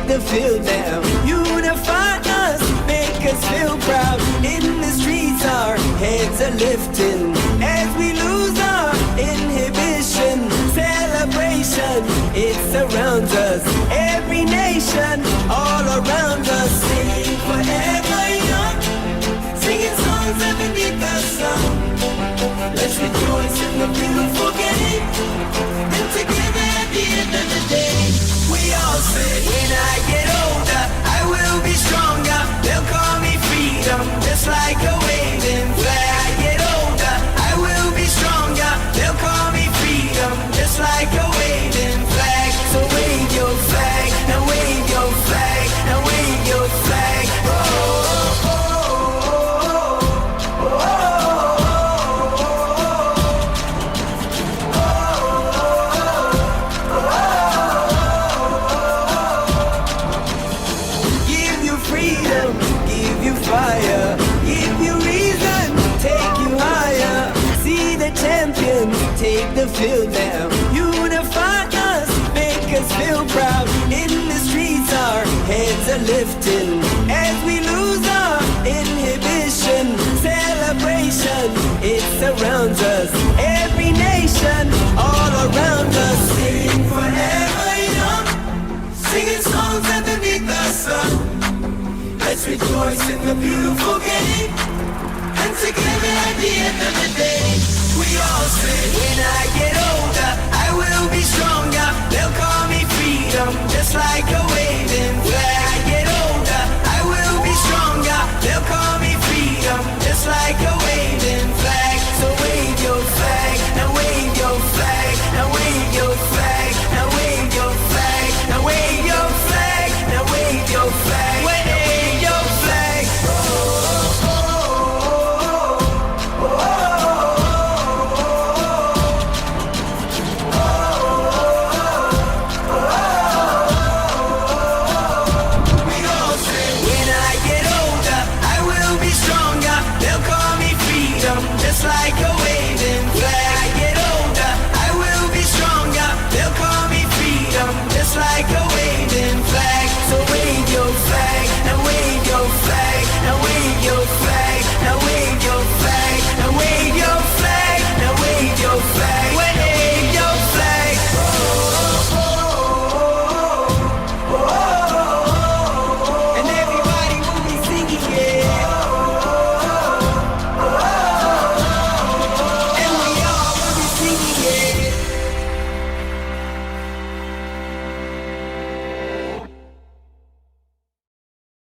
take the field now. Unify us, make us feel proud. In the streets our heads are lifting as we lose our inhibition. Celebration, it surrounds us. Every nation, all around us. Sing forever young, singing songs underneath the sun. Let's rejoice in the beautiful game, and together at the end of the day, we all say, when I get older, I will be stronger. They'll call me freedom, just like a waving flag. I get older, I will be stronger. They'll call me freedom, just like a waving flag. So wave your flag, now wave your flag, now wave your flag. Oh, oh, oh, oh, oh. Give you freedom, give you fire, give you reason, take you higher. See the champions take the field now. Unify us, make us feel proud. In the streets our heads are lifting as we lose our inhibition. Celebration, it surrounds us. Every nation, all around us. Sing forever young, singing songs underneath the sun. Let's rejoice in the beautiful game, and together at the end of the day, we all say, when I get older,